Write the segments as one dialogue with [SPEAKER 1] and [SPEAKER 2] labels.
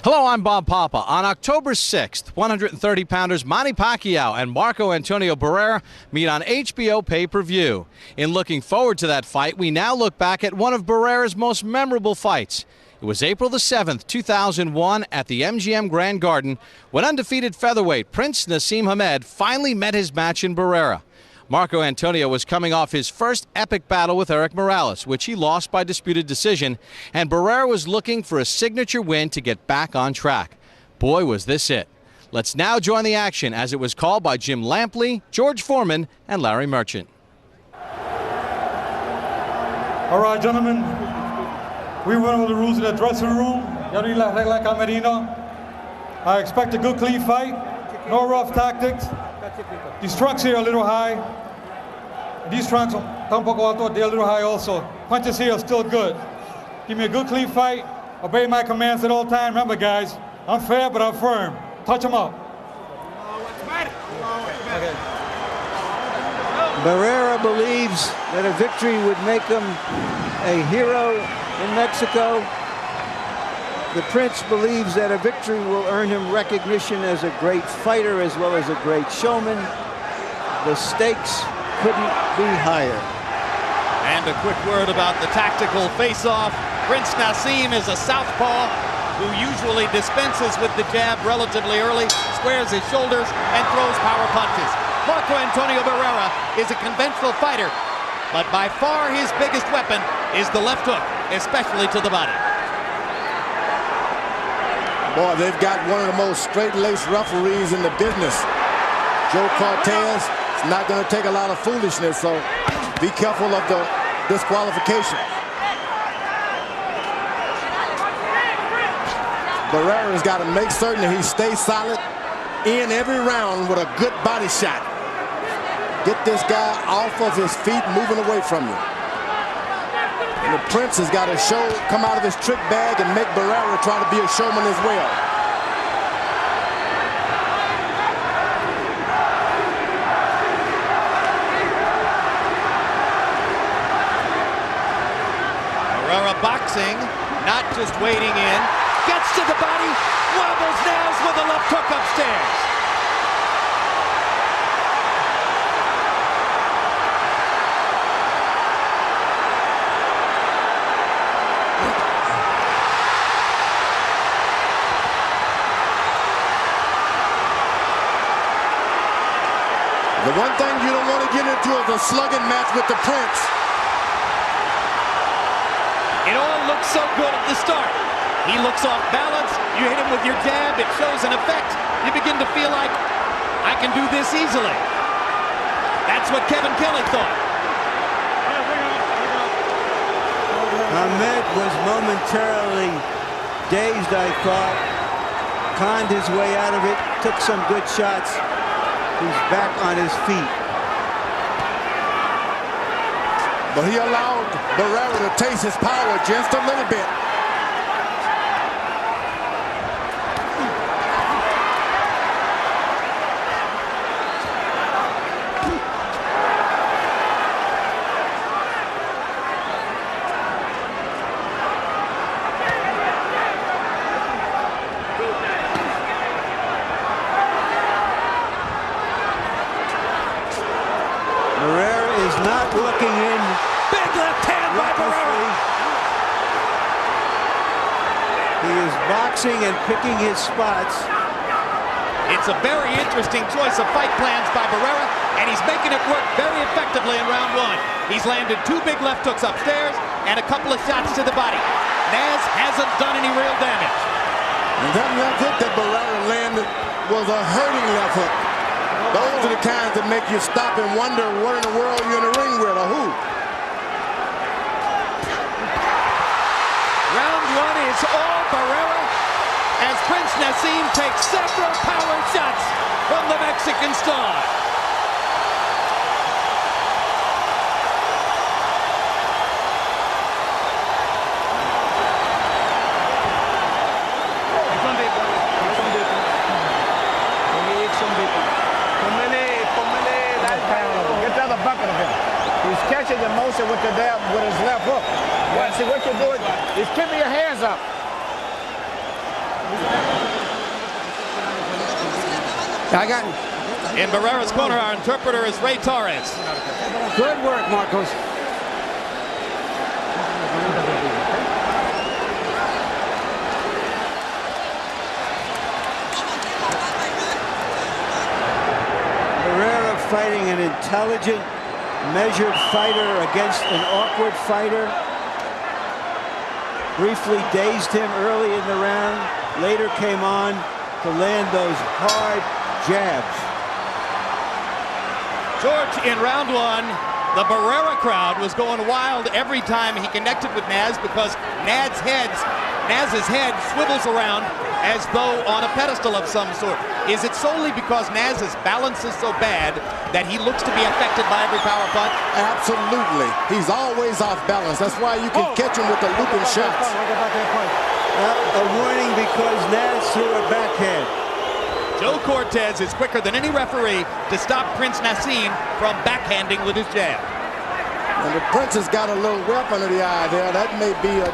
[SPEAKER 1] Hello, I'm Bob Papa. On October 6th, 130-pounders Manny Pacquiao and Marco Antonio Barrera meet on HBO pay-per-view. In looking forward to that fight, we now look back at one of Barrera's most memorable fights. It was April the 7th, 2001 at the MGM Grand Garden when undefeated featherweight Prince Naseem Hamed finally met his match in Barrera. Marco Antonio was coming off his first epic battle with Eric Morales, which he lost by disputed decision, and Barrera was looking for a signature win to get back on track. Boy, was this it. Let's now join the action as it was called by Jim Lampley, George Foreman, and Larry Merchant.
[SPEAKER 2] All right, gentlemen, we went over the rules of the dressing room. I expect a good, clean fight, no rough tactics. These trucks here are a little high. These trucks are a little high also. Punches here are still good. Give me a good, clean fight. Obey my commands at all times. Remember, guys, I'm fair, but I'm firm. Touch them up. Okay.
[SPEAKER 3] Barrera believes that a victory would make him a hero in Mexico. The Prince believes that a victory will earn him recognition as a great fighter as well as a great showman. The stakes couldn't be higher.
[SPEAKER 4] And a quick word about the tactical face-off. Prince Naseem is a southpaw who usually dispenses with the jab relatively early, squares his shoulders, and throws power punches. Marco Antonio Barrera is a conventional fighter, but by far his biggest weapon is the left hook, especially to the body.
[SPEAKER 5] Boy, they've got one of the most straight-laced referees in the business. Joe Cortez. It's not going to take a lot of foolishness, so be careful of the disqualification. Barrera's got to make certain that he stays solid in every round with a good body shot. Get this guy off of his feet, moving away from you. And the Prince has got to come out of his trick bag and make Barrera try to be a showman as well.
[SPEAKER 4] Barrera boxing, not just waiting in. Gets to the body, wobbles nails with a left hook upstairs.
[SPEAKER 5] The one thing you don't want to get into is a slugging match with the Prince.
[SPEAKER 4] It all looks so good at the start. He looks off balance. You hit him with your jab. It shows an effect. You begin to feel like, I can do this easily. That's what Kevin Kelly thought.
[SPEAKER 3] Hamed was momentarily dazed, I thought. Conned his way out of it. Took some good shots. He's back on his feet.
[SPEAKER 5] But he allowed Barrera to taste his power just a little bit.
[SPEAKER 3] Barrera is not looking in.
[SPEAKER 4] Big left hand by Barrera.
[SPEAKER 3] He is boxing and picking his spots.
[SPEAKER 4] It's a very interesting choice of fight plans by Barrera, and he's making it work very effectively in round one. He's landed two big left hooks upstairs and a couple of shots to the body. Naz hasn't done any real damage.
[SPEAKER 5] And that left hook that Barrera landed was a hurting left hook. Those are the kinds that make you stop and wonder what in the world you're in the ring with, or who.
[SPEAKER 4] Round one is all Barrera as Prince Naseem takes several power shots from the Mexican star.
[SPEAKER 6] He's catching the motion with his left hook. See what you're doing is keeping your hands up.
[SPEAKER 3] I got
[SPEAKER 4] In Barrera's corner, our interpreter is Ray Torres.
[SPEAKER 3] good work, Marcos. Barrera fighting an intelligent, measured fighter against an awkward fighter. Briefly dazed him early in the round, later came on to land those hard jabs.
[SPEAKER 4] George, in round one, the Barrera crowd was going wild every time he connected with Naz because Naz's head swivels around as though on a pedestal of some sort. Is it solely because Naz's balance is so bad that he looks to be affected by every power punch?
[SPEAKER 5] Absolutely. He's always off balance. That's why you can catch him with the looping shots.
[SPEAKER 3] A warning because Naz threw a backhand.
[SPEAKER 4] Joe Cortez is quicker than any referee to stop Prince Naseem from backhanding with his jab.
[SPEAKER 5] And the Prince has got a little whelp under the eye there. That may be a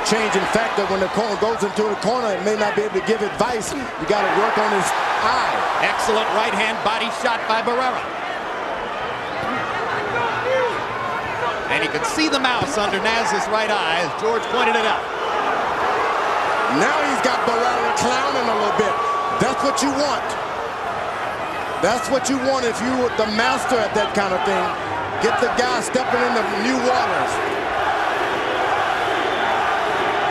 [SPEAKER 5] changing factor when the corner goes into the corner. It may not be able to give advice. You got to work on his eye.
[SPEAKER 4] Excellent right hand body shot by Barrera. And you can see the mouse under Naz's right eye as George pointed it out.
[SPEAKER 5] Now he's got Barrera clowning a little bit. That's what you want. That's what you want if you were the master at that kind of thing. Get the guy stepping into new waters.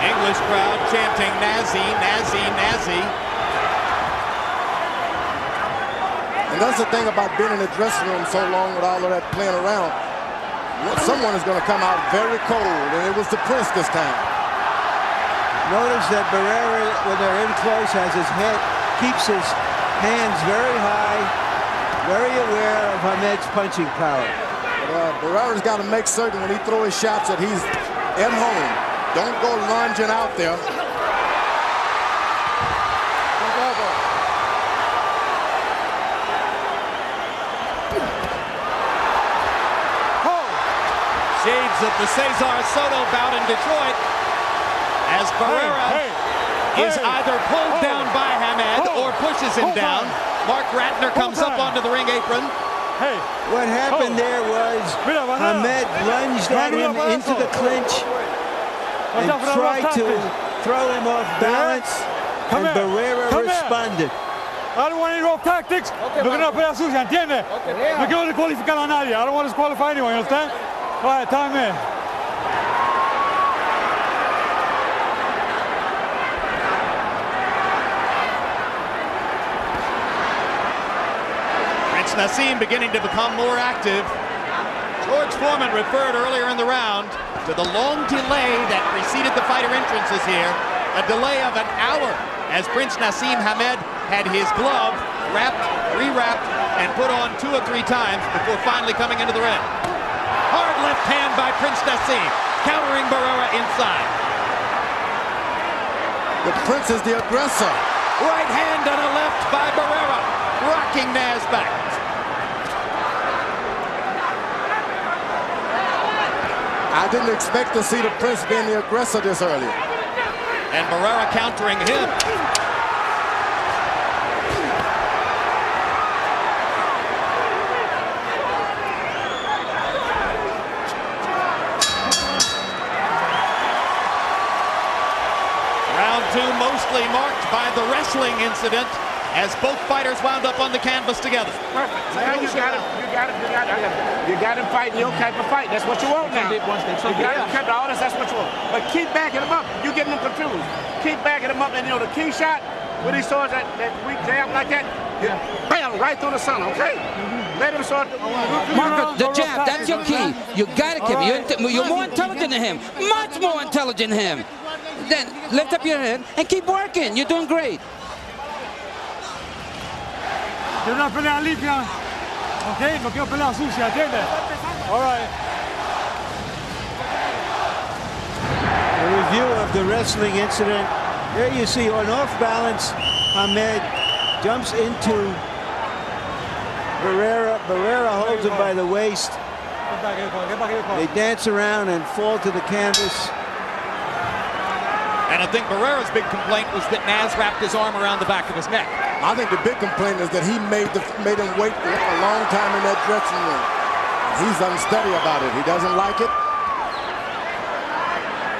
[SPEAKER 4] English crowd chanting Nazi, Nazi, Nazi.
[SPEAKER 5] And that's the thing about being in the dressing room so long with all of that playing around. Someone is going to come out very cold, and it was the Prince this time.
[SPEAKER 3] Notice that Barrera, when they're in close, has his head, keeps his hands very high, very aware of Hamed's punching power.
[SPEAKER 5] But Barrera's got to make certain when he throws his shots that he's at home. Don't go lunging out there.
[SPEAKER 4] Shades of the Cesar Soto bout in Detroit as Barrera is either pulled down by Hamed or pushes him down. Mark Ratner comes up onto the ring apron.
[SPEAKER 3] What happened there was Hamed lunged at him into the clinch and tried to throw him off balance, and Barrera responded.
[SPEAKER 2] I don't want any rough tactics. Lo que no pelea sucia, ¿entiende? No quiero descualificar a nadie. I don't want to disqualify anyone, you understand? All right, time in.
[SPEAKER 4] Prince Naseem beginning to become more active. George Foreman referred earlier in the round to the long delay that preceded the fighter entrances here. A delay of an hour as Prince Naseem Hamed had his glove wrapped, rewrapped, and put on 2 or 3 times before finally coming into the ring. Hard left hand by Prince Naseem, countering Barrera inside.
[SPEAKER 5] The Prince is the aggressor.
[SPEAKER 4] Right hand and a left by Barrera, rocking Naz back.
[SPEAKER 5] I didn't expect to see the Prince being the aggressor this early.
[SPEAKER 4] And Barrera countering him. Round 2 mostly marked by the wrestling incident as both fighters wound up on the canvas together.
[SPEAKER 6] Perfect. Now you got to fight your type of fight. That's what you want now. You got to cut all this. That's what you want. But keep backing them up. You're getting them confused. Keep backing them up, and you know the key shot when he saws that weak jab like that, bam, right through the center. Okay. Let him sort.
[SPEAKER 7] Marco, the jab. That's your key. You got to keep it. You're more intelligent than him. Much more intelligent than him. Then lift up your head and keep working. You're doing great.
[SPEAKER 2] Quiero una pelea limpia, ¿ok? No quiero pelea sucia, ¿entiendes? All right.
[SPEAKER 3] A review of the wrestling incident. There you see on off balance, Hamed jumps into Barrera. Barrera holds him by the waist. They dance around and fall to the canvas.
[SPEAKER 4] And I think Barrera's big complaint was that Naz wrapped his arm around the back of his neck.
[SPEAKER 5] I think the big complaint is that he made him wait a long time in that dressing room. He's unsteady about it. He doesn't like it.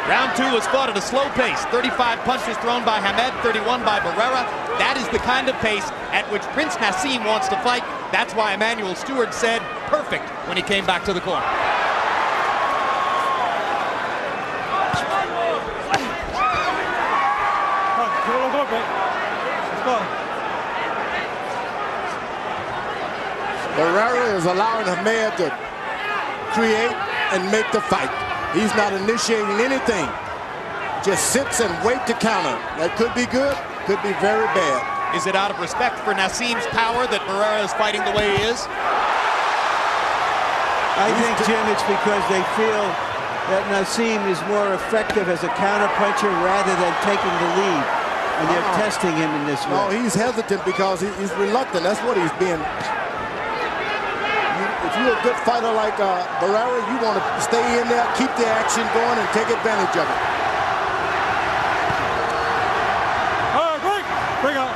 [SPEAKER 4] Round 2 was fought at a slow pace. 35 punches thrown by Hamed, 31 by Barrera. That is the kind of pace at which Prince Naseem wants to fight. That's why Emmanuel Stewart said perfect when he came back to the corner.
[SPEAKER 5] Barrera is allowing Hamed to create and make the fight. He's not initiating anything. Just sits and waits to counter. That could be good, could be very bad.
[SPEAKER 4] Is it out of respect for Naseem's power that Barrera is fighting the way he is?
[SPEAKER 3] I think, Jim, it's because they feel that Naseem is more effective as a counterpuncher rather than taking the lead. And they're testing him in this way.
[SPEAKER 5] No, he's hesitant because he's reluctant. That's what he's being. If you're a good fighter like Barrera, you want to stay in there, keep the action going, and take advantage of it.
[SPEAKER 2] All right, bring out.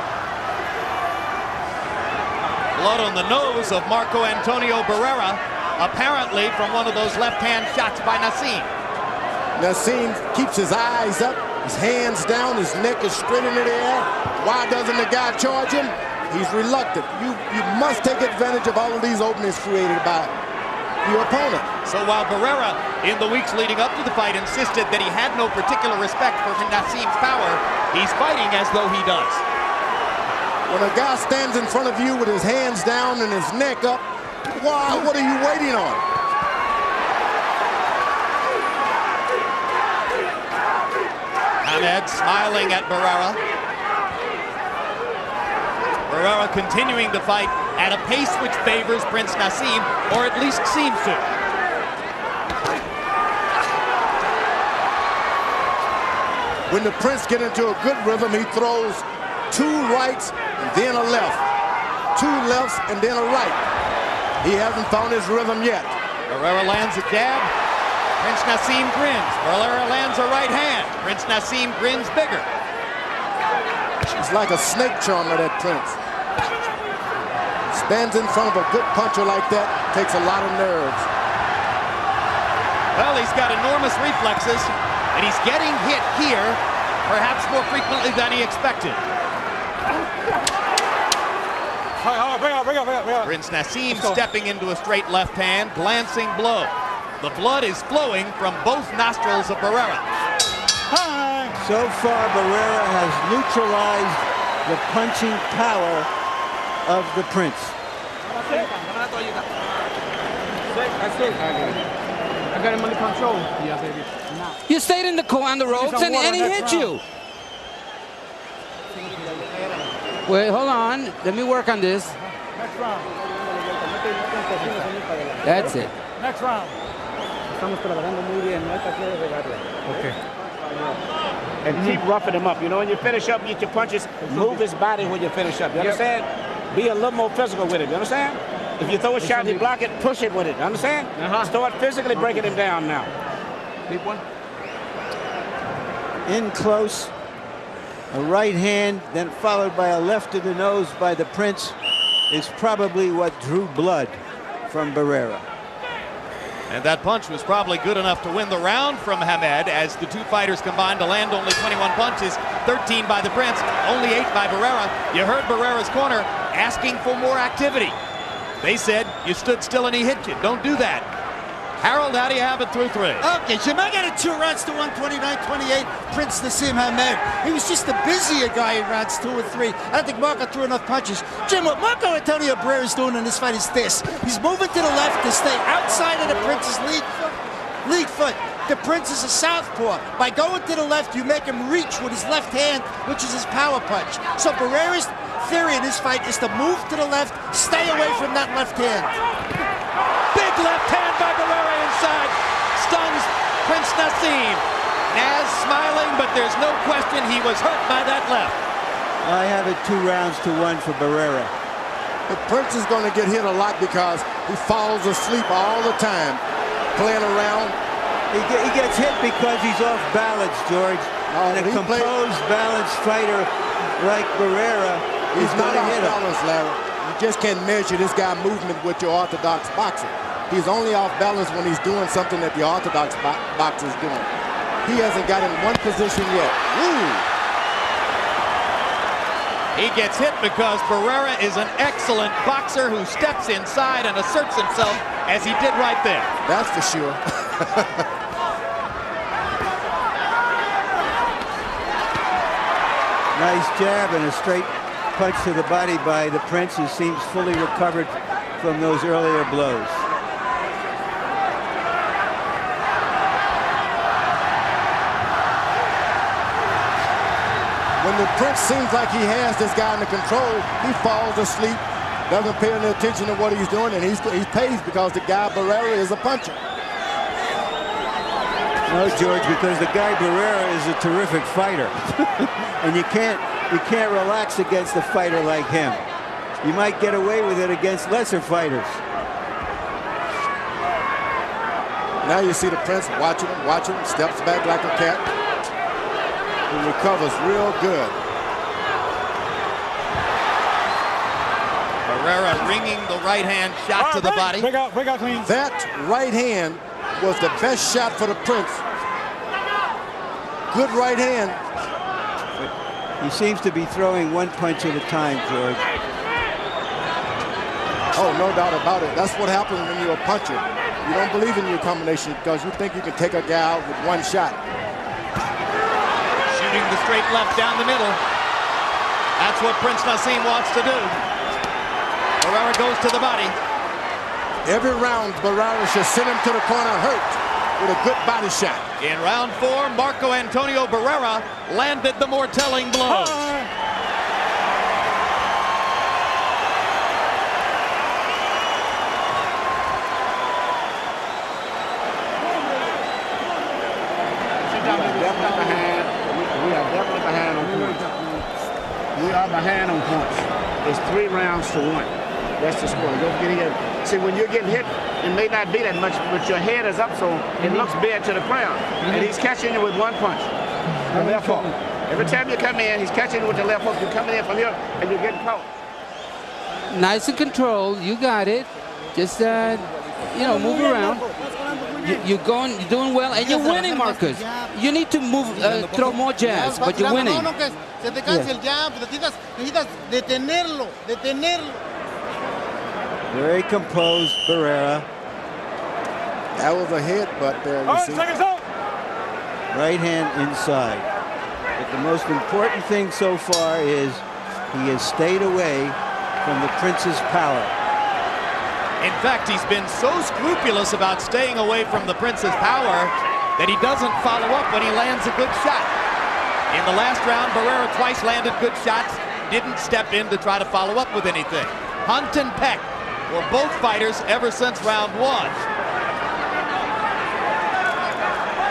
[SPEAKER 4] Blood on the nose of Marco Antonio Barrera, apparently from one of those left-hand shots by Naseem.
[SPEAKER 5] Naseem keeps his eyes up, his hands down, his neck is straight into the air. Why doesn't the guy charge him? He's reluctant. You must take advantage of all of these openings created by your opponent.
[SPEAKER 4] So while Barrera, in the weeks leading up to the fight, insisted that he had no particular respect for Naseem's power, he's fighting as though he does.
[SPEAKER 5] When a guy stands in front of you with his hands down and his neck up, why? What are you waiting on?
[SPEAKER 4] Hamed smiling at Barrera. Barrera continuing to fight at a pace which favors Prince Naseem, or at least seems to.
[SPEAKER 5] When the Prince gets into a good rhythm, he throws 2 rights and then a left. 2 lefts and then a right. He hasn't found his rhythm yet.
[SPEAKER 4] Barrera lands a jab. Prince Naseem grins. Barrera lands a right hand. Prince Naseem grins bigger.
[SPEAKER 5] It's like a snake charmer, that Prince. Stands in front of a good puncher like that, takes a lot of nerves.
[SPEAKER 4] Well, he's got enormous reflexes, and he's getting hit here, perhaps more frequently than he expected.
[SPEAKER 2] Bring out.
[SPEAKER 4] Prince Naseem stepping into a straight left hand, glancing blow. The blood is flowing from both nostrils of Barrera.
[SPEAKER 3] So far, Barrera has neutralized the punching power of the Prince.
[SPEAKER 6] I got him under control. Yeah, baby.
[SPEAKER 7] You stayed in the on the ropes and he hit you. Wait, hold on. Let me work on this.
[SPEAKER 2] Next round.
[SPEAKER 7] That's it.
[SPEAKER 2] Next round.
[SPEAKER 6] Okay. And keep roughing him up. You know, when you finish up, get your punches, move his body when you finish up. You understand? Be a little more physical with him. You understand? If you throw a shot and you block it, push it with it. You understand? Start physically breaking him down now.
[SPEAKER 4] Big one.
[SPEAKER 3] In close, a right hand, then followed by a left to the nose by the Prince, is probably what drew blood from Barrera.
[SPEAKER 4] And that punch was probably good enough to win the round from Hamed, as the 2 fighters combined to land only 21 punches, 13 by the Prince, only 8 by Barrera. You heard Barrera's corner asking for more activity. They said, you stood still and he hit you. Don't do that. Harold, how do you have it through 3?
[SPEAKER 8] Okay, Jim, I got it 2 rounds to 129-28. Prince Naseem Hamed. He was just a busier guy in rounds 2 and 3. I don't think Marco threw enough punches. Jim, what Marco Antonio Barrera is doing in this fight is this. He's moving to the left to stay outside of the Prince's lead foot. The Prince is a southpaw. By going to the left, you make him reach with his left hand, which is his power punch. So Barrera's theory in this fight is to move to the left, stay away from that left hand.
[SPEAKER 4] Big left hand by Barrera inside. Stuns Prince Naseem. Naz smiling, but there's no question he was hurt by that left.
[SPEAKER 3] I have it 2 rounds to 1 for Barrera.
[SPEAKER 5] The Prince is going to get hit a lot because he falls asleep all the time, playing around.
[SPEAKER 3] He gets hit because he's off balance, George. And a composed, balanced fighter like Barrera
[SPEAKER 5] He's not
[SPEAKER 3] going to
[SPEAKER 5] off
[SPEAKER 3] hit him.
[SPEAKER 5] balance, Larry. You just can't measure this guy's movement with your orthodox boxer. He's only off balance when he's doing something that the orthodox boxer is doing. He hasn't got in one position yet. Ooh.
[SPEAKER 4] He gets hit because Barrera is an excellent boxer who steps inside and asserts himself as he did right there.
[SPEAKER 5] That's for sure.
[SPEAKER 3] Nice jab and a straight punch to the body by the Prince, who seems fully recovered from those earlier blows.
[SPEAKER 5] When the Prince seems like he has this guy under control, he falls asleep, doesn't pay any attention to what he's doing, and he's pays because the guy Barrera is a puncher.
[SPEAKER 3] No, George, because the guy Barrera is a terrific fighter. And you can't relax against a fighter like him. You might get away with it against lesser fighters.
[SPEAKER 5] Now you see the Prince watching him, steps back like a cat. He recovers real good.
[SPEAKER 4] Barrera ringing the right hand shot to the body.
[SPEAKER 2] Break out clean.
[SPEAKER 5] That right hand was the best shot for the Prince. Good right hand.
[SPEAKER 3] He seems to be throwing one punch at a time, George.
[SPEAKER 5] Oh, no doubt about it. That's what happens when you're a puncher. You don't believe in your combination because you think you can take a guy out with one shot.
[SPEAKER 4] Shooting the straight left down the middle. That's what Prince Naseem wants to do. Barrera goes to the body.
[SPEAKER 5] Every round, Barrera should send him to the corner hurt with a good body shot.
[SPEAKER 4] In round 4, Marco Antonio Barrera landed the more telling blows.
[SPEAKER 6] We are definitely behind on points. We are behind on points. It's 3 rounds to 1. That's the score. Don't get here. See, when you're getting hit, it may not be that much, but your head is up, so it looks bad to the crowd. And he's catching you with one punch. The left hook. Every time you come in, he's catching you with the left hook. You're coming in from here, and you're getting caught.
[SPEAKER 7] Nice and controlled. You got it. Just, move around. You're doing well, and you're winning, Marcus. You need to move, throw more jabs, but you're winning.
[SPEAKER 3] Very composed, Barrera.
[SPEAKER 5] That was a headbutt there, you see.
[SPEAKER 3] Right hand inside. But the most important thing so far is he has stayed away from the Prince's power.
[SPEAKER 4] In fact, he's been so scrupulous about staying away from the Prince's power that he doesn't follow up when he lands a good shot. In the last round, Barrera twice landed good shots, didn't step in to try to follow up with anything. Hunt and peck were both fighters ever since round 1.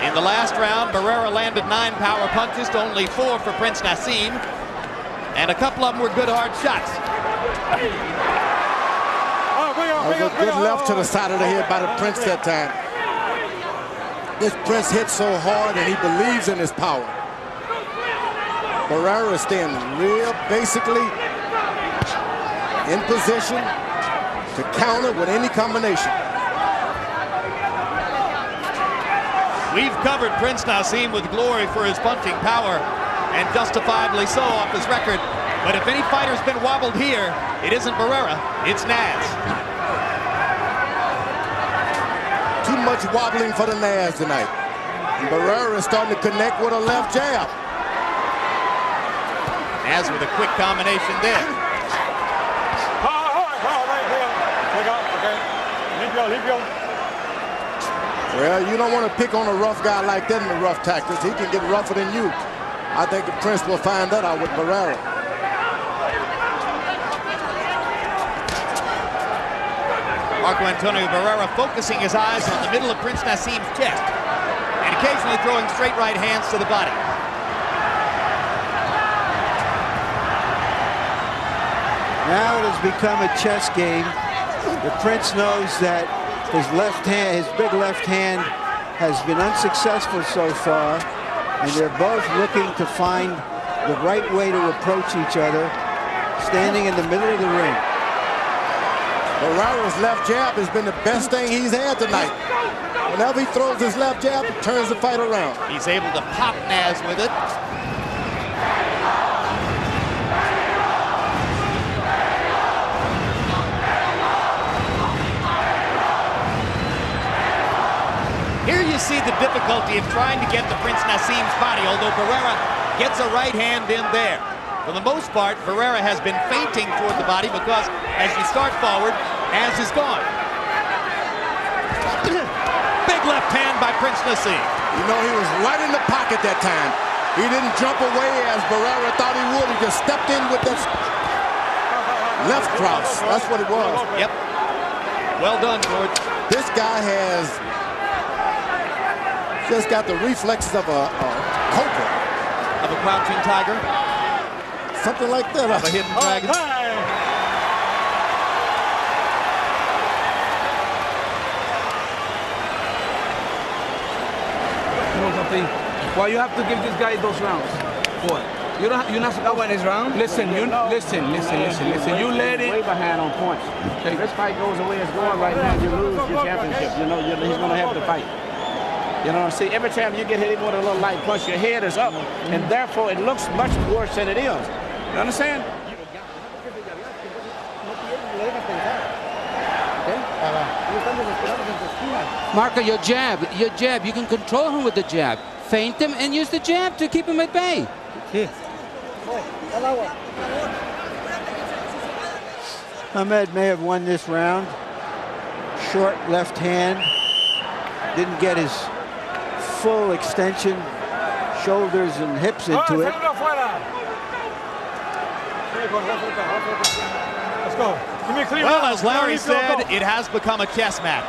[SPEAKER 4] In the last round, Barrera landed 9 power punches to only 4 for Prince Naseem, and a couple of them were good hard shots.
[SPEAKER 5] That was a good left to the side of the head by the Prince that time. This Prince hits so hard and he believes in his power. Barrera is staying real basically in position to counter with any combination.
[SPEAKER 4] We've covered Prince Naseem with glory for his punching power, and justifiably so off his record. But if any fighter's been wobbled here, it isn't Barrera, it's Naz.
[SPEAKER 5] Too much wobbling for the Naz tonight. And Barrera is starting to connect with a left jab.
[SPEAKER 4] Naz with a quick combination there.
[SPEAKER 5] Well, you don't want to pick on a rough guy like that in the rough tactics. He can get rougher than you. I think the Prince will find that out with Barrera.
[SPEAKER 4] Marco Antonio Barrera focusing his eyes on the middle of Prince Naseem's chest and occasionally throwing straight right hands to the body.
[SPEAKER 3] Now it has become a chess game. The Prince knows that his left hand, his big left hand, has been unsuccessful so far. And they're both looking to find the right way to approach each other, standing in the middle of the ring.
[SPEAKER 5] Barrera's left jab has been the best thing he's had tonight. Whenever he throws his left jab, it turns the fight around.
[SPEAKER 4] He's able to pop Naz with it. Here you see the difficulty of trying to get to Prince Naseem's body, although Barrera gets a right hand in there. For the most part, Barrera has been feinting toward the body because as you start forward, Naz is gone. Big left hand by Prince Naseem.
[SPEAKER 5] You know, he was right in the pocket that time. He didn't jump away as Barrera thought he would. He just stepped in with that left cross. That's what it was.
[SPEAKER 4] Yep. Well done, George.
[SPEAKER 5] This guy has just got the reflexes of a cobra.
[SPEAKER 4] Of a crouching tiger.
[SPEAKER 5] Something like that.
[SPEAKER 4] Of a hidden dragon.
[SPEAKER 9] Why you have to give this guy those rounds? What? You're not supposed to. His round? Listen, listen. You let it.
[SPEAKER 6] Way behind on points.
[SPEAKER 9] Okay.
[SPEAKER 6] If this fight goes the way it's going right now, you lose your championship. You know, he's going to have to fight. You know, see, every time you get hit with a little light punch, your head is up, and therefore it looks much worse than it is. You understand?
[SPEAKER 7] Marco, your jab. You can control him with the jab. Feint him and use the jab to keep him at bay.
[SPEAKER 3] Ahmed may have won this round. Short left hand. Didn't get his full extension, shoulders and hips into it.
[SPEAKER 2] Let's go.
[SPEAKER 4] Well, as Larry said, it has become a chess match.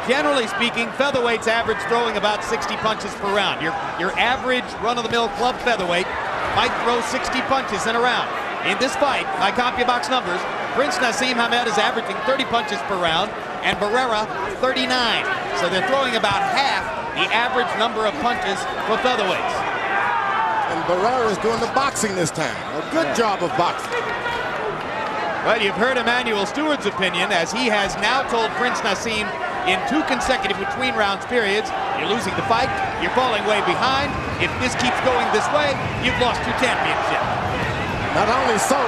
[SPEAKER 4] Generally speaking, featherweights average throwing about 60 punches per round. Your average run-of-the-mill club featherweight might throw 60 punches in a round. In this fight, by CompuBox numbers, Prince Naseem Hamed is averaging 30 punches per round, and Barrera 39. So they're throwing about half the average number of punches for featherweights.
[SPEAKER 5] And Barrera is doing the boxing this time. A good job of boxing.
[SPEAKER 4] Well, you've heard Emmanuel Stewart's opinion, as he has now told Prince Naseem in 2 consecutive between rounds periods, you're losing the fight, you're falling way behind. If this keeps going this way, you've lost your championship.
[SPEAKER 5] Not only so,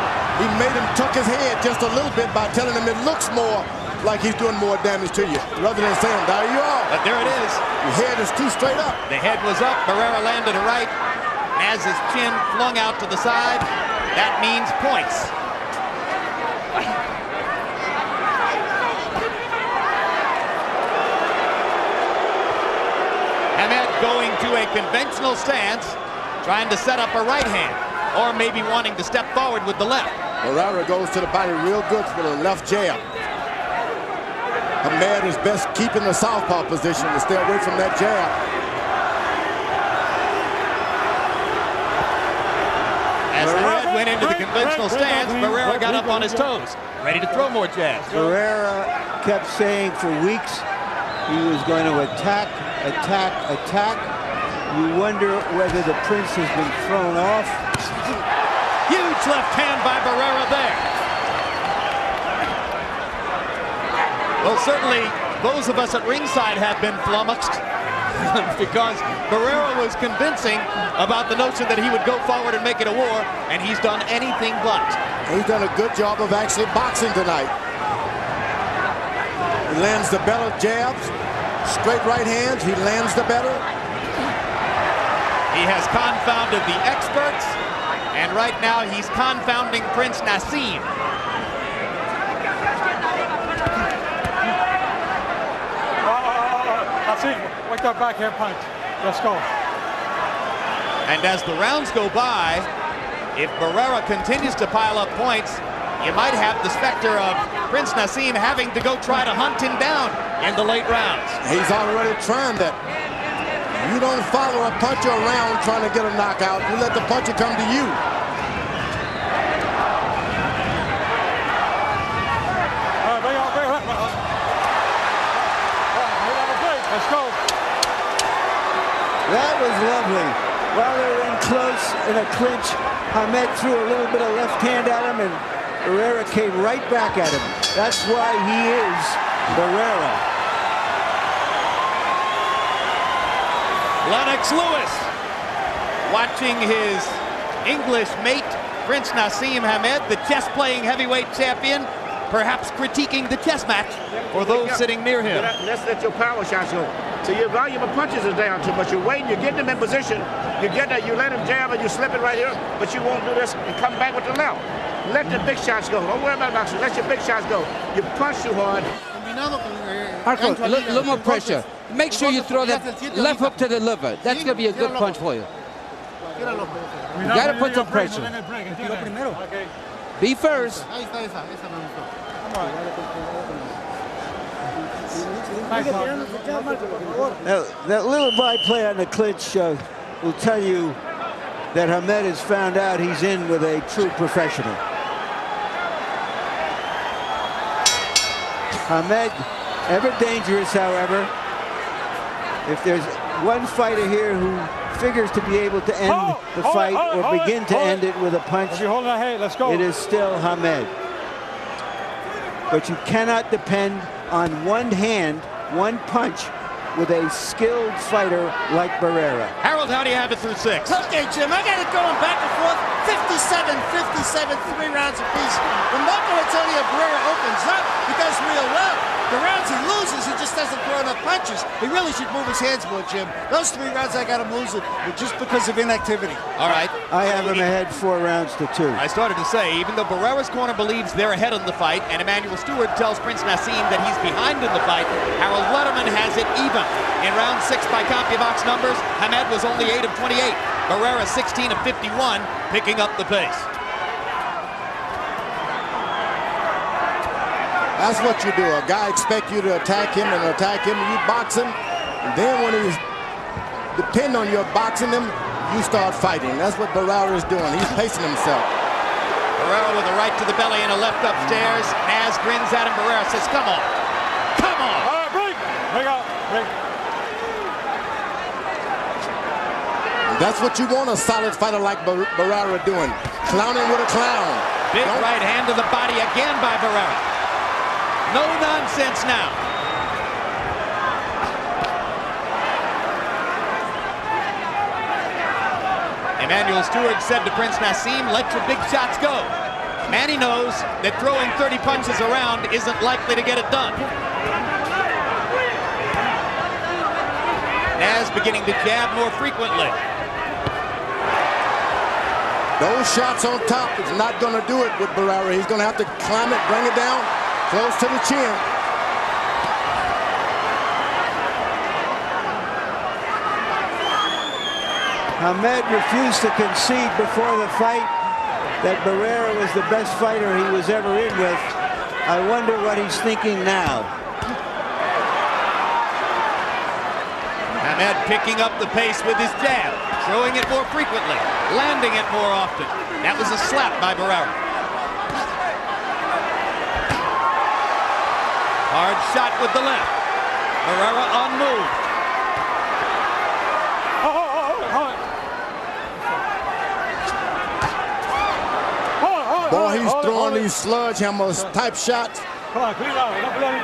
[SPEAKER 5] he made him tuck his head just a little bit by telling him it looks more like he's doing more damage to you, rather than saying, there you are.
[SPEAKER 4] But there it is.
[SPEAKER 5] Your head is too straight up.
[SPEAKER 4] The head was up, Barrera landed a right. Naz's chin flung out to the side. That means points. Hamed going to a conventional stance, trying to set up a right hand, or maybe wanting to step forward with the left.
[SPEAKER 5] Barrera goes to the body real good with a left jab. Hamed is best keeping the southpaw position to stay away from that jab.
[SPEAKER 4] As Hamed went into the conventional stance, Barrera got up on his toes, ready to throw more jabs.
[SPEAKER 3] Barrera kept saying for weeks he was going to attack. You wonder whether the Prince has been thrown off.
[SPEAKER 4] Huge left hand by Barrera there. Well, certainly those of us at ringside have been flummoxed because Barrera was convincing about the notion that he would go forward and make it a war, and he's done anything but.
[SPEAKER 5] He's done a good job of actually boxing tonight. He lands the better jabs, straight right hands, he lands the better.
[SPEAKER 4] He has confounded the experts, and right now he's confounding Prince Naseem.
[SPEAKER 2] Naseem, wake that backhand punch. Let's go.
[SPEAKER 4] And as the rounds go by, if Barrera continues to pile up points, you might have the specter of Prince Naseem having to go try to hunt him down in the late rounds.
[SPEAKER 5] He's already trying that. You don't follow a puncher around trying to get a knockout. You let the puncher come to you.
[SPEAKER 2] Let's go.
[SPEAKER 3] That was lovely. clinch, Hamed threw a little bit of left hand at him, and Barrera came right back at him. That's why he is Barrera.
[SPEAKER 4] Lennox Lewis watching his English mate, Prince Naseem Hamed, the chess-playing heavyweight champion, perhaps critiquing the chess match for those sitting near him.
[SPEAKER 6] Let's let your power shots go. So your volume of punches is down too much. You're waiting, you're getting them in position. You get that, you let him jab and you slip it right here, but you won't do this and come back with the left. Let the big shots go. Don't worry about boxing. Let your big shots go. You punch too hard.
[SPEAKER 7] Marco, a little more pressure. Make sure you throw that left hook to the liver. That's going to be a good punch for you. You got to put some pressure. Be first.
[SPEAKER 3] That little byplay on the clinch will tell you that Hamed has found out he's in with a true professional. Hamed, ever dangerous, however. If there's one fighter here who figures to be able to end the fight or begin to end it with a punch, it is still Hamed. But you cannot depend on one hand, one punch, with a skilled fighter like Barrera.
[SPEAKER 4] Harold, how do you have it through 6?
[SPEAKER 8] Okay, Jim, I got it going back and forth. 57, 3 rounds apiece. When Marco Antonio Barrera opens up, he does real well. The rounds he loses, he just doesn't throw enough punches. He really should move his hands more, Jim. Those 3 rounds I got him losing just because of inactivity.
[SPEAKER 4] All right.
[SPEAKER 3] I have him ahead 4 rounds to 2.
[SPEAKER 4] I started to say, even though Barrera's corner believes they're ahead in the fight, and Emmanuel Stewart tells Prince Naseem that he's behind in the fight, Harold Letterman has it even. In round 6 by CompuBox numbers, Hamed was only 8 of 28. Barrera 16 of 51, picking up the pace.
[SPEAKER 5] That's what you do. A guy expects you to attack him and you box him. And then when he's depend on your boxing him, you start fighting. That's what Barrera is doing. He's pacing himself.
[SPEAKER 4] Barrera with a right to the belly and a left upstairs. Naz grins at him. Barrera says, come on. Come on.
[SPEAKER 2] All right, break. Break out. Break.
[SPEAKER 5] That's what you want a solid fighter like Barrera doing. Clowning with a clown.
[SPEAKER 4] Big right hand to the body again by Barrera. No nonsense now. Emmanuel Stewart said to Prince Naseem, let your big shots go. Manny knows that throwing 30 punches around isn't likely to get it done. Naz beginning to jab more frequently.
[SPEAKER 5] Those shots on top is not going to do it with Barrera. He's going to have to climb it, bring it down, close to the chin.
[SPEAKER 3] Hamed refused to concede before the fight that Barrera was the best fighter he was ever in with. I wonder what he's thinking now.
[SPEAKER 4] Hamed picking up the pace with his jab, throwing it more frequently, landing it more often. That was a slap by Barrera. Hard shot with the left. Barrera on move.
[SPEAKER 5] Boy, he's throwing these sledgehammers type shots.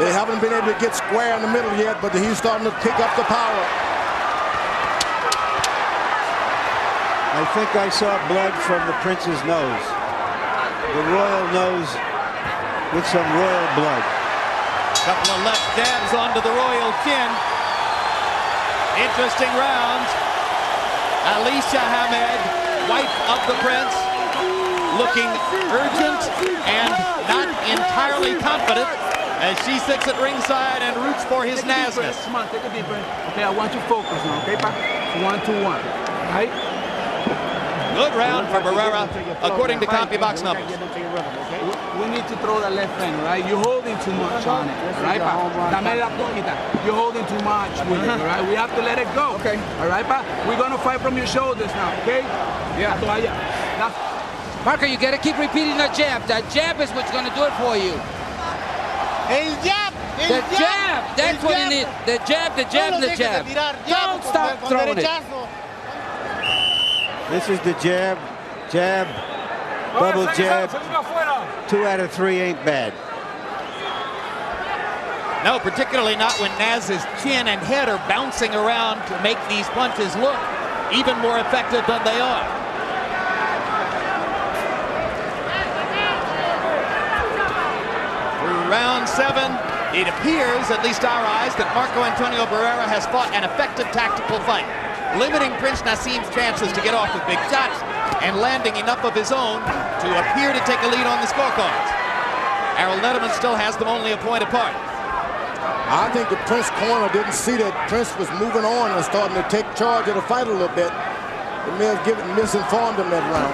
[SPEAKER 5] They haven't been able to get square in the middle yet, but he's starting to pick up the power.
[SPEAKER 3] I think I saw blood from the prince's nose. The royal nose with some royal blood.
[SPEAKER 4] Couple of left jabs onto the royal chin. Interesting rounds. Alicia Hamed, wife of the prince, looking urgent and not entirely confident as she sits at ringside and roots for his nazness.
[SPEAKER 9] Come on, take a deep breath. Okay, I want you focused now, okay, Pop? 1-2-1, right?
[SPEAKER 4] Good round for Barrera, according to CompuBox numbers.
[SPEAKER 9] We need to throw the left hand, right? You're holding too much on it, right, Pop? You're holding too much with it, all right? We have to let it go. Okay. All right, Pop? We're going to fight from your shoulders now, okay? Yeah.
[SPEAKER 7] Marco, you got to keep repeating that jab. That jab is what's going to do it for you.
[SPEAKER 8] El jab!
[SPEAKER 7] The jab! That's what you need. The jab, the jab, the jab. Don't stop throwing it.
[SPEAKER 3] This is the jab. Jab, double jab. 2 out of 3 ain't bad.
[SPEAKER 4] No, particularly not when Naz's chin and head are bouncing around to make these punches look even more effective than they are. Through round 7, it appears, at least our eyes, that Marco Antonio Barrera has fought an effective tactical fight, limiting Prince Naseem's chances to get off with big shots and landing enough of his own to appear to take a lead on the scorecards. Harold Netterman still has them only a point apart.
[SPEAKER 5] I think the Prince corner didn't see that Prince was moving on and starting to take charge of the fight a little bit. They may have misinformed him that round.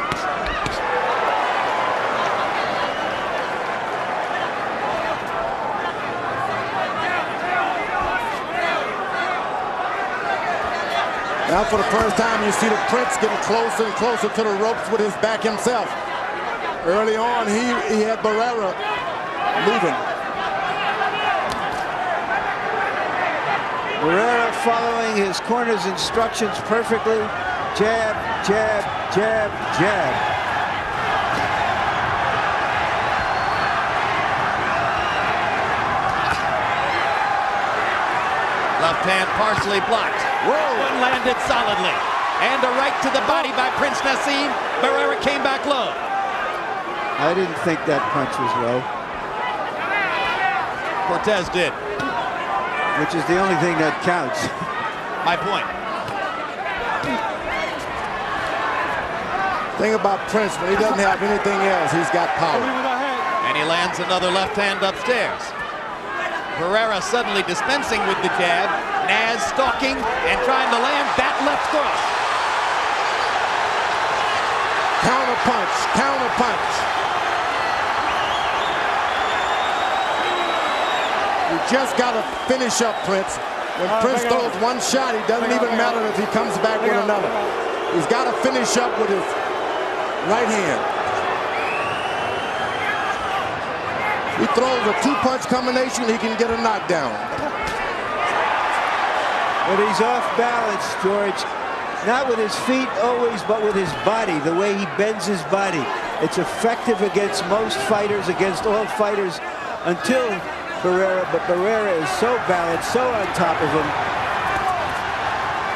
[SPEAKER 5] Now for the first time you see the Prince getting closer and closer to the ropes with his back himself. Early on he had Barrera moving.
[SPEAKER 3] Barrera following his corner's instructions perfectly. Jab, jab, jab, jab.
[SPEAKER 4] Left hand partially blocked. Whoa! One landed solidly. And a right to the body by Prince Naseem. Barrera came back low.
[SPEAKER 3] I didn't think that punch was low.
[SPEAKER 4] Cortez did.
[SPEAKER 3] Which is the only thing that counts.
[SPEAKER 4] My point.
[SPEAKER 5] Thing about Prince, when he doesn't have anything else, he's got power.
[SPEAKER 4] And he lands another left hand upstairs. Barrera suddenly dispensing with the jab. Naz stalking and trying to land that left cross.
[SPEAKER 5] Counter punch, counter punch. You just got to finish up, Prince. When Prince throws one shot, it doesn't even matter if he comes back with another. He's got to finish up with his right hand. He throws a 2-punch combination, he can get a knockdown.
[SPEAKER 3] But he's off balance, George. Not with his feet always, but with his body, the way he bends his body. It's effective against most fighters, against all fighters, until Barrera, but Barrera is so balanced, so on top of him.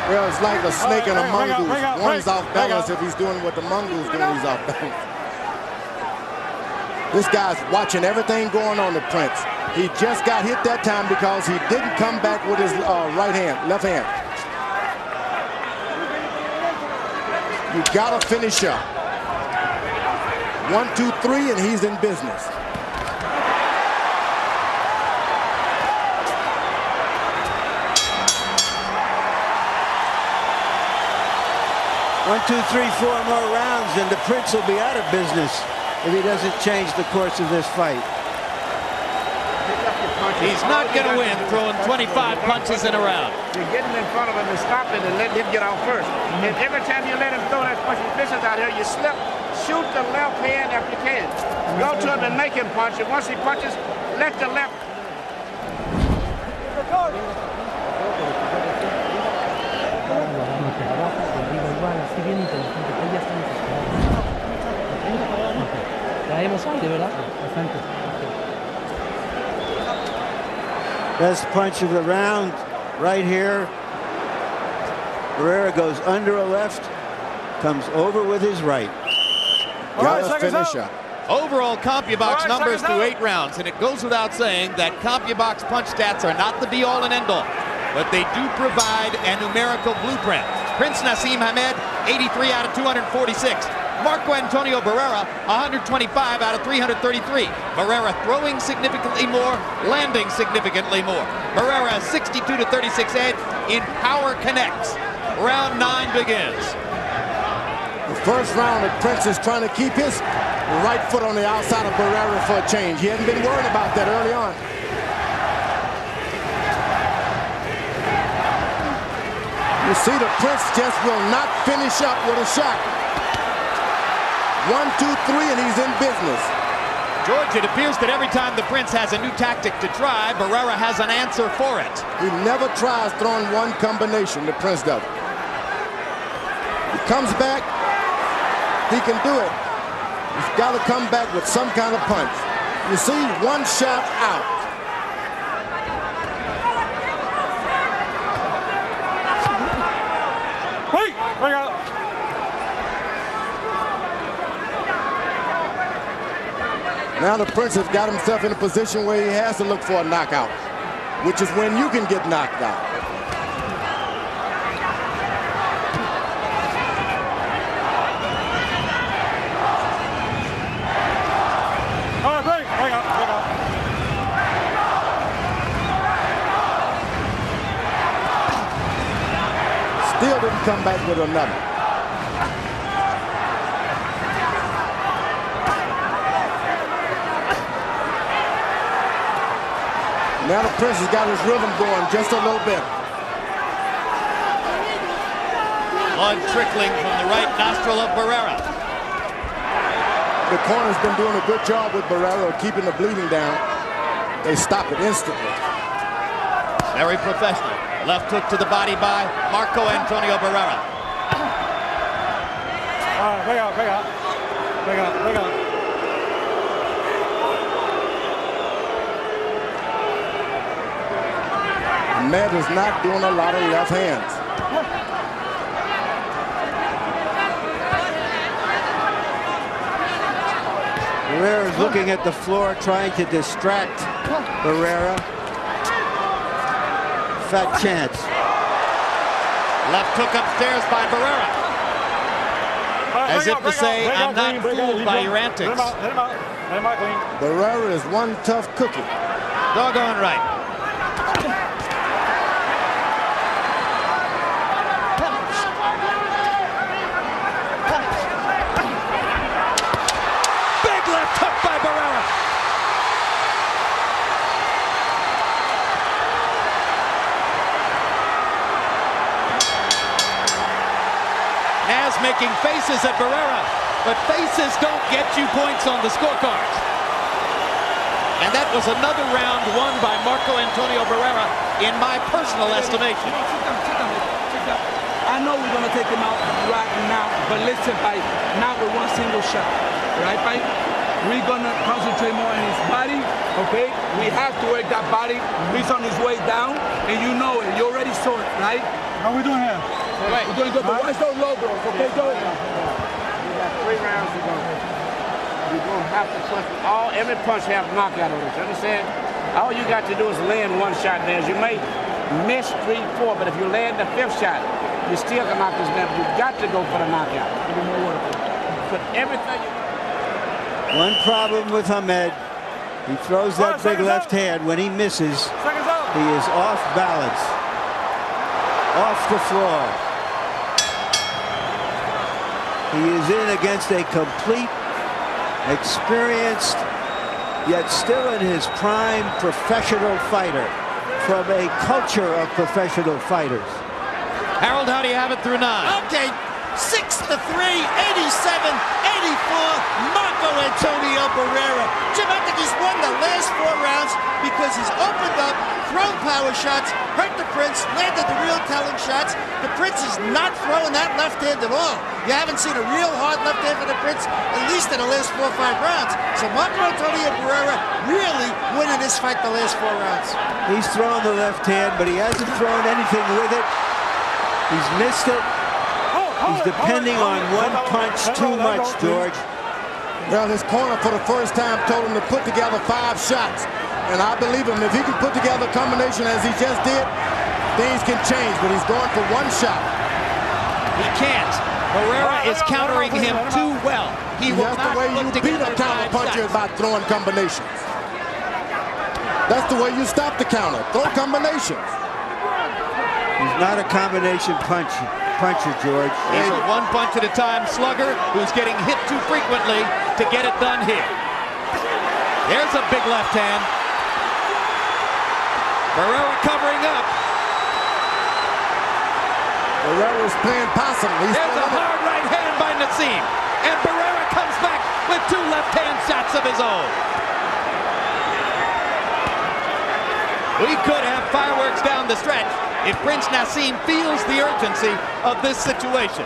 [SPEAKER 5] Well, it's like a snake and a mongoose. One's off balance. If he's doing what the mongoose doing, he's off balance. This guy's watching everything going on to Prince. He just got hit that time because he didn't come back with his left hand. You gotta finish up. 1, 2, 3, and he's in business.
[SPEAKER 3] One, 2, 3, 4 more rounds, and the Prince will be out of business if he doesn't change the course of this fight.
[SPEAKER 4] He's not going to win throwing 25 punches in a round.
[SPEAKER 6] You're getting in front of him and stopping and letting him get out first. And every time you let him throw that punch, vicious out here, you slip, shoot the left hand if you can. Go to him and make him punch. And once he punches, let the left.
[SPEAKER 3] Best punch of the round right here. Barrera goes under a left, comes over with his right.
[SPEAKER 5] Gotta finish up.
[SPEAKER 4] Overall CompuBox numbers through 8 rounds, and it goes without saying that CompuBox punch stats are not the be-all and end-all, but they do provide a numerical blueprint. Prince Naseem Hamed, 83 out of 246. Marco Antonio Barrera, 125 out of 333. Barrera throwing significantly more, landing significantly more. Barrera 62 to 36 edge in power connects. Round 9 begins.
[SPEAKER 5] The first round, the Prince is trying to keep his right foot on the outside of Barrera for a change. He hadn't been worried about that early on. You see the Prince just will not finish up with a shot. 1, 2, 3, and he's in business.
[SPEAKER 4] George, it appears that every time the Prince has a new tactic to try, Barrera has an answer for it.
[SPEAKER 5] He never tries throwing one combination, the Prince does. He comes back, he can do it. He's got to come back with some kind of punch. You see, one shot out.
[SPEAKER 2] Wait, bring out.
[SPEAKER 5] Now the Prince has got himself in a position where he has to look for a knockout, which is when you can get knocked out. Still didn't come back with another. Now the Prince has got his rhythm going just a little bit.
[SPEAKER 4] Blood trickling from the right nostril of Barrera.
[SPEAKER 5] The corner's been doing a good job with Barrera of keeping the bleeding down. They stop it instantly.
[SPEAKER 4] Very professional. Left hook to the body by Marco Antonio Barrera.
[SPEAKER 2] Bring out, bring out. Bring out, bring out.
[SPEAKER 5] Ahmed is not doing a lot of left hands.
[SPEAKER 3] Barrera is looking at the floor, trying to distract Barrera. Fat chance.
[SPEAKER 4] Left hook upstairs by Barrera. As if to say, I'm not fooled by your antics.
[SPEAKER 2] Hit him out. Hit him out clean.
[SPEAKER 5] Barrera is one tough cookie.
[SPEAKER 4] Doggone right. Big left hook by Barrera. Naz making faces at Barrera, but faces don't get you points on the scorecard. And that was another round won by Marco Antonio Barrera, in my personal estimation.
[SPEAKER 9] I know we're going to take him out right now, but listen, not with one single shot, right, We're going to concentrate more on his body, okay? We have to work that body. He's on his way down, and you know it. You already saw it, right?
[SPEAKER 2] How we doing here?
[SPEAKER 9] Right. We're doing good, but watch those low blows, okay, Joe?
[SPEAKER 6] We got 3 rounds to go. You're going to have to punch. Every punch have knockout on it. You understand? All you got to do is land one shot there. You may miss 3, 4, but if you land the 5th shot, you still can knock this down. You got to go for the knockout. Put everything you...
[SPEAKER 3] One problem with Ahmed, he throws that big left hand. When he misses, he is off balance, off the floor. He is in against a complete, experienced, yet still in his prime professional fighter from a culture of professional fighters.
[SPEAKER 4] Harold, how do you have it through 9?
[SPEAKER 8] Okay, 6-3, 87, 84, Marco Antonio Barrera. Jim, I think he's won the last 4 rounds because he's opened up, thrown power shots, hurt the Prince, landed the real telling shots. The Prince is not throwing that left hand at all. You haven't seen a real hard left hand for the Prince, at least in the last 4 or 5 rounds. So Marco Antonio Barrera really winning this fight the last 4 rounds.
[SPEAKER 3] He's thrown the left hand, but he hasn't thrown anything with it. He's missed it. He's depending on one punch too much, George.
[SPEAKER 5] Well, his corner for the first time told him to put together 5 shots. And I believe him. If he can put together a combination as he just did, things can change. But he's going for 1 shot.
[SPEAKER 4] He can't. Barrera is countering him too well. He will
[SPEAKER 5] That's
[SPEAKER 4] not
[SPEAKER 5] the way you
[SPEAKER 4] put
[SPEAKER 5] beat
[SPEAKER 4] together
[SPEAKER 5] a counter
[SPEAKER 4] 5
[SPEAKER 5] puncher
[SPEAKER 4] shots.
[SPEAKER 5] by throwing combinations. That's the way you stop the counter. Throw combinations.
[SPEAKER 3] He's not a combination puncher, George.
[SPEAKER 4] He's a 1 punch at a time slugger who's getting hit too frequently to get it done here. There's a big left hand. Barrera covering up.
[SPEAKER 5] Barrera's playing possum.
[SPEAKER 4] There's a hard right hand by Naseem. And Barrera comes back with 2 left-hand shots of his own. We could have fireworks down the stretch if Prince Naseem feels the urgency of this situation.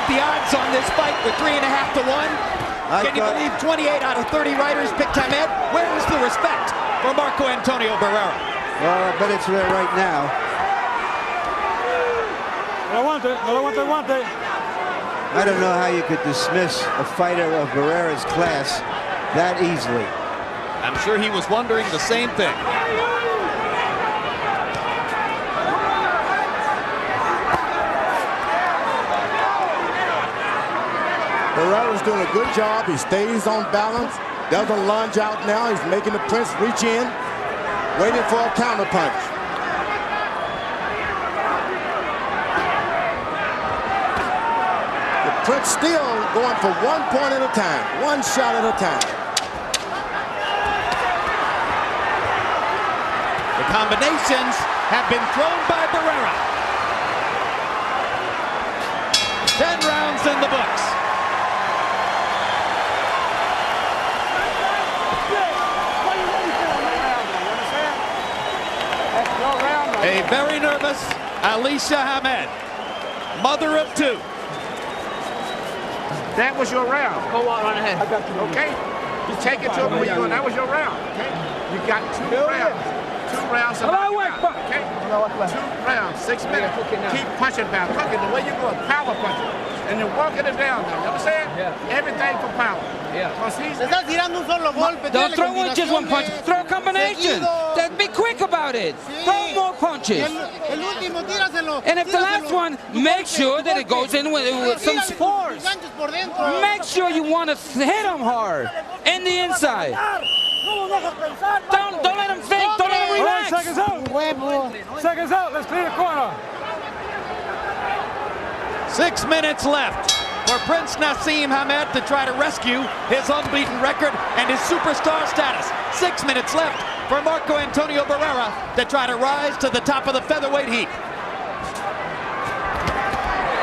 [SPEAKER 4] the odds on this fight were 3.5 to 1. Can you believe 28 out of 30 writers picked Hamed? Where is the respect for Marco Antonio Barrera?
[SPEAKER 3] Well, I bet it's there right now. I don't know how you could dismiss a fighter of Barrera's class that easily.
[SPEAKER 4] I'm sure he was wondering the same thing.
[SPEAKER 5] Barrera's doing a good job. He stays on balance, doesn't lunge out now. He's making the Prince reach in, waiting for a counter punch. The Prince still going for 1 point at a time, 1 shot at a time.
[SPEAKER 4] The combinations have been thrown by Barrera. 10 rounds in the books. A very nervous Alicia Hamed, mother of 2.
[SPEAKER 6] That was your round.
[SPEAKER 9] Go on ahead.
[SPEAKER 6] Okay? You take it to him where you're going. That was your round. Okay? You got 2 rounds. 2 rounds. Okay? 2 rounds. 6 minutes. Keep punching down. Cooking the way you're going. Power punching. And you're walking it down now. You understand?
[SPEAKER 9] Yeah.
[SPEAKER 6] Everything for power.
[SPEAKER 9] Yeah.
[SPEAKER 7] Don't throw just one punch. Throw a combination. Then be quick about it. Throw more punches. And if the last one, make sure that it goes in with some force. Make sure you want to hit him hard in the inside. Don't let him think. Don't let him relax.
[SPEAKER 2] Seconds out. Seconds out. Let's clear the corner.
[SPEAKER 4] 6 minutes left for Prince Naseem Hamed to try to rescue his unbeaten record and his superstar status. 6 minutes left for Marco Antonio Barrera to try to rise to the top of the featherweight heap.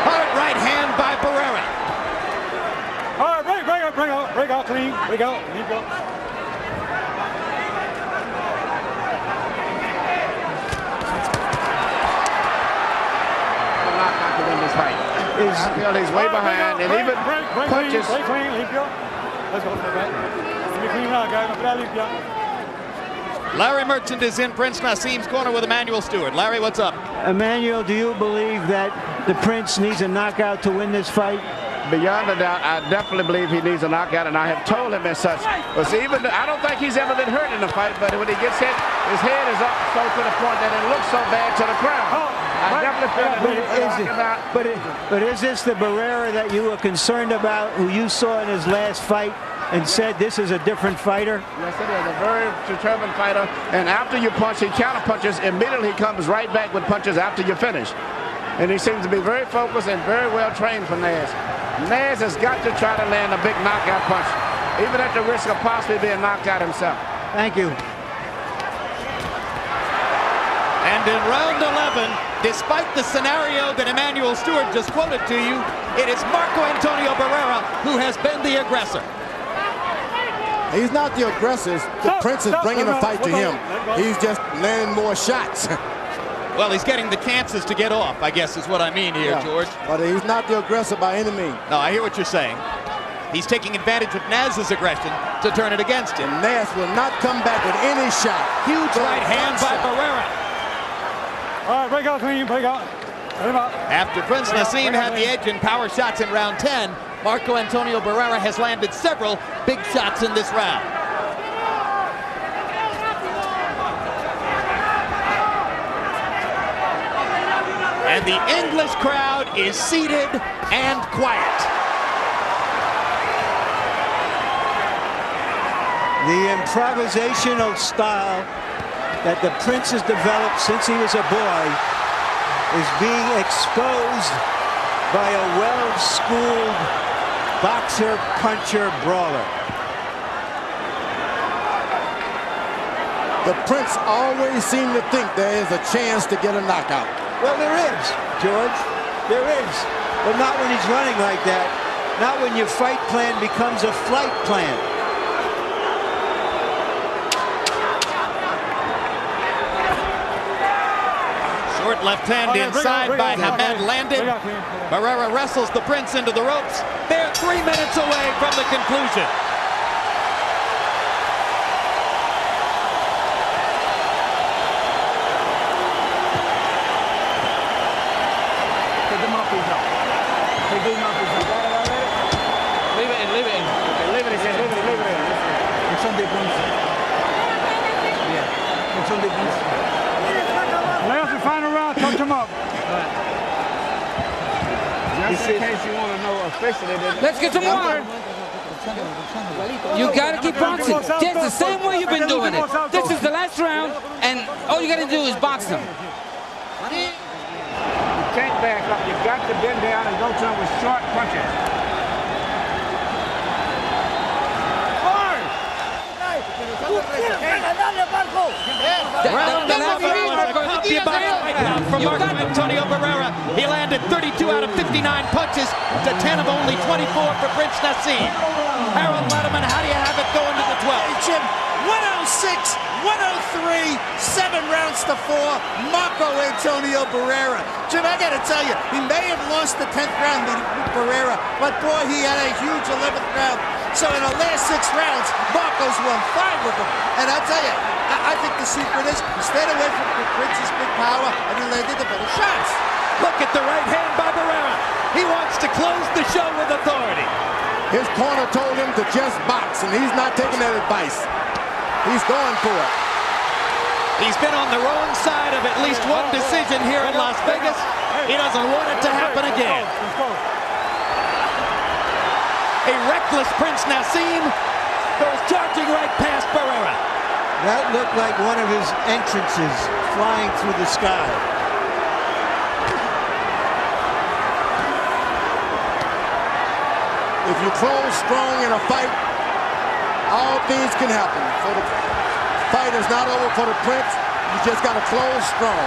[SPEAKER 4] Hard right hand by Barrera.
[SPEAKER 2] All right, break out, clean, break out, leave go.
[SPEAKER 6] Not to win this fight. I feel he's way behind, and even punches.
[SPEAKER 2] Break clean, leave go. Let's go. Let me clean now, guys. Leave go.
[SPEAKER 4] Larry Merchant is in Prince Naseem's corner with Emmanuel Stewart. Larry, what's up?
[SPEAKER 3] Emmanuel, do you believe that the Prince needs a knockout to win this fight?
[SPEAKER 6] Beyond a doubt, I definitely believe he needs a knockout, and I have told him as such. But see, I don't think he's ever been hurt in the fight, but when he gets hit, his head is up so to the point that it looks so bad to the crowd. I definitely feel that he's
[SPEAKER 3] but is this the Barrera that you were concerned about, who you saw in his last fight and said this is a different fighter?
[SPEAKER 6] Yes, it is. A very determined fighter. And after you punch, he counter punches. Immediately he comes right back with punches after you finish. And he seems to be very focused and very well trained for Naz. Naz has got to try to land a big knockout punch, even at the risk of possibly being knocked out himself.
[SPEAKER 3] Thank you.
[SPEAKER 4] And in round 11, despite the scenario that Emmanuel Stewart just quoted to you, it is Marco Antonio Barrera who has been the aggressor.
[SPEAKER 5] He's not the aggressor. The Prince is bringing the fight to him. He's just landing more shots.
[SPEAKER 4] Well, he's getting the chances to get off, I guess is what I mean here,
[SPEAKER 5] Yeah,
[SPEAKER 4] George.
[SPEAKER 5] but he's not the aggressor by any means.
[SPEAKER 4] No, I hear what you're saying. He's taking advantage of Naz's aggression to turn it against him.
[SPEAKER 5] And Naz will not come back with any shot.
[SPEAKER 4] Huge right hand by Barrera.
[SPEAKER 2] All right, break out, clean, break out.
[SPEAKER 4] After Prince Naseem had the edge in power shots in round 10, Marco Antonio Barrera has landed several big shots in this round. And the English crowd is seated and quiet.
[SPEAKER 3] The improvisational style that the Prince has developed since he was a boy is being exposed by a well-schooled boxer, puncher, brawler.
[SPEAKER 5] The Prince always seemed to think there is a chance to get a knockout.
[SPEAKER 3] Well, there is, George. There is. But not when he's running like that. Not when your fight plan becomes a flight plan.
[SPEAKER 4] Short left hand inside by Hamed landed. Barrera wrestles the Prince into the ropes. They're 3 minutes away from the conclusion.
[SPEAKER 2] Last and final round, touch him up.
[SPEAKER 6] Just in case you want to know officially.
[SPEAKER 7] Let's get some water. You got to keep boxing. Just the same way you've been doing it. This is the last round, and all you got to do is box them.
[SPEAKER 6] You can't back up. You got to bend down and go to him with short punches.
[SPEAKER 4] From Marco Antonio Barrera. He landed 32 out of 59 punches to 10 of only 24 for Prince Naseem. Harold Letterman, how do you have it going to the 12th?
[SPEAKER 8] Hey, Jim, 106, 103, 7 rounds to 4, Marco Antonio Barrera. Jim, I got to tell you, he may have lost the 10th round with Barrera, but boy, he had a huge 11th round. So in the last 6 rounds, Marco's won 5 of them. And I'll tell you, I think the secret is he stayed away from Prince's big power and he landed the better shots.
[SPEAKER 4] Look at the right hand by Barrera. He wants to close the show with authority.
[SPEAKER 5] His corner told him to just box, and he's not taking that advice. He's going for it.
[SPEAKER 4] He's been on the wrong side of at least one decision here in Las Vegas. He doesn't want it to happen again. A reckless Prince Naseem goes charging right past Barrera.
[SPEAKER 3] That looked like one of his entrances flying through the sky.
[SPEAKER 5] If you close strong in a fight, all things can happen. So the fight is not over for the Prince. You just got to close strong.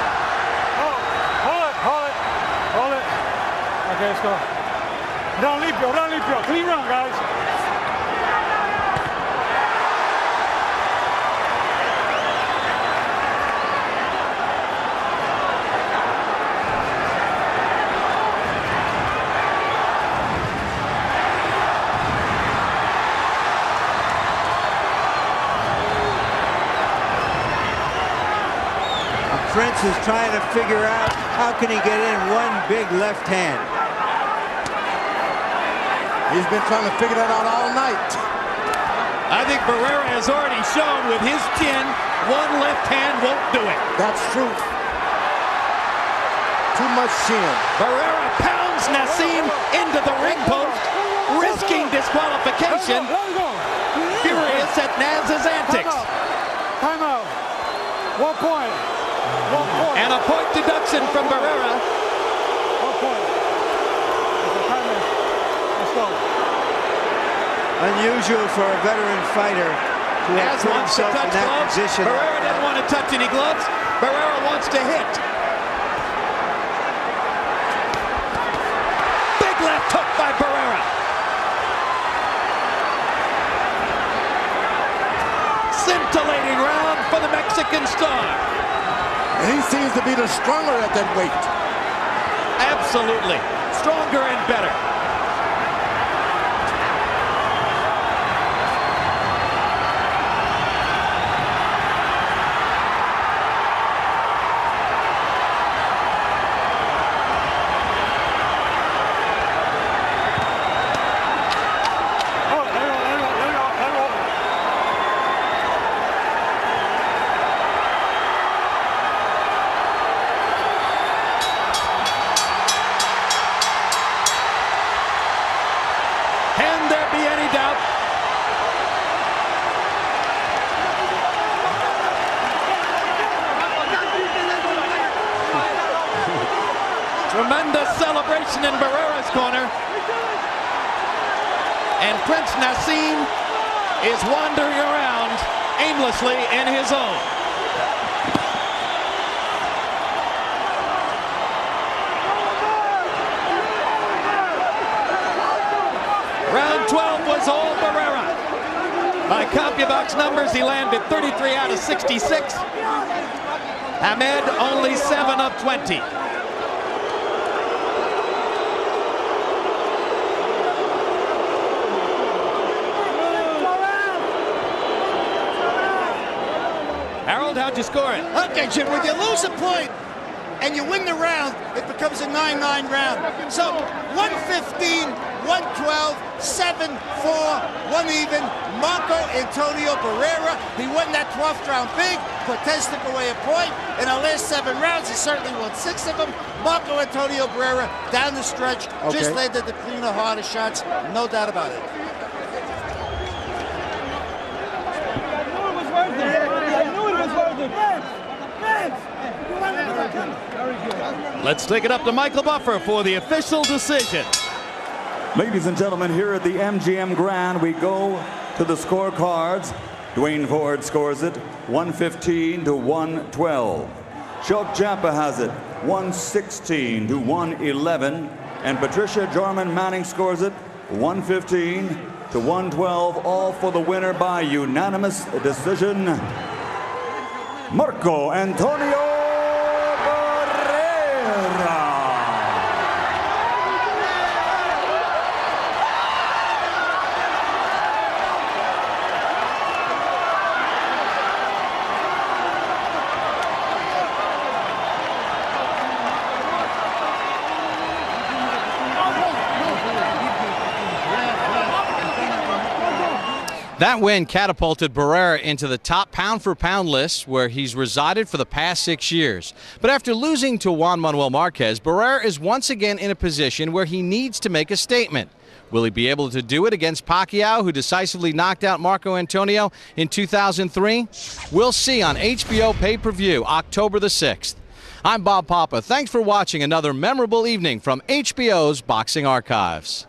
[SPEAKER 2] Hold it. Okay, let's go. Don't leap, clean run, guys.
[SPEAKER 3] Prince is trying to figure out how can he get in one big left hand.
[SPEAKER 5] He's been trying to figure that out all night.
[SPEAKER 4] I think Barrera has already shown with his chin, one left hand won't do it.
[SPEAKER 5] That's true. Too much chin.
[SPEAKER 4] Barrera pounds Naseem into the ring post, risking disqualification. Furious at Naz's antics.
[SPEAKER 2] Time out. 1 point. 1 point.
[SPEAKER 4] And a point deduction from Barrera.
[SPEAKER 2] 1 point. Let's go.
[SPEAKER 3] Unusual for a veteran fighter to have put himself in that position.
[SPEAKER 4] Barrera didn't want to touch any gloves. Barrera wants to hit. Big left hook by Barrera. Scintillating round for the Mexican star.
[SPEAKER 5] And he seems to be the stronger at that weight.
[SPEAKER 4] Absolutely. Stronger and better. Can there be any doubt? Tremendous celebration in Barrera's corner. And Prince Naseem is wandering around aimlessly in his own. Round 12 was all Barrera. By CompuBox numbers, he landed 33 out of 66. Hamed only 7 of 20. Harold, how'd you score it?
[SPEAKER 8] Okay, Jim, when you lose a point and you win the round, it becomes a 9-9 round. So 115, 112, 7-4, 1 even. Marco Antonio Barrera, he won that 12th round big. Cortez took away a point. In our last 7 rounds, he certainly won 6 of them. Marco Antonio Barrera, down the stretch, just landed the cleaner, harder shots, no doubt about it.
[SPEAKER 4] Let's take it up to Michael Buffer for the official decision.
[SPEAKER 10] Ladies and gentlemen, here at the MGM Grand, we go to the scorecards. Dwayne Ford scores it 115 to 112. Chuck Champa has it 116 to 111. And Patricia Jarman Manning scores it 115 to 112, all for the winner by unanimous decision, Marco Antonio Barrera.
[SPEAKER 1] That win catapulted Barrera into the top pound-for-pound list, where he's resided for the past 6 years. But after losing to Juan Manuel Marquez, Barrera is once again in a position where he needs to make a statement. Will he be able to do it against Pacquiao, who decisively knocked out Marco Antonio in 2003? We'll see on HBO pay-per-view October the 6th. I'm Bob Papa. Thanks for watching another memorable evening from HBO's Boxing Archives.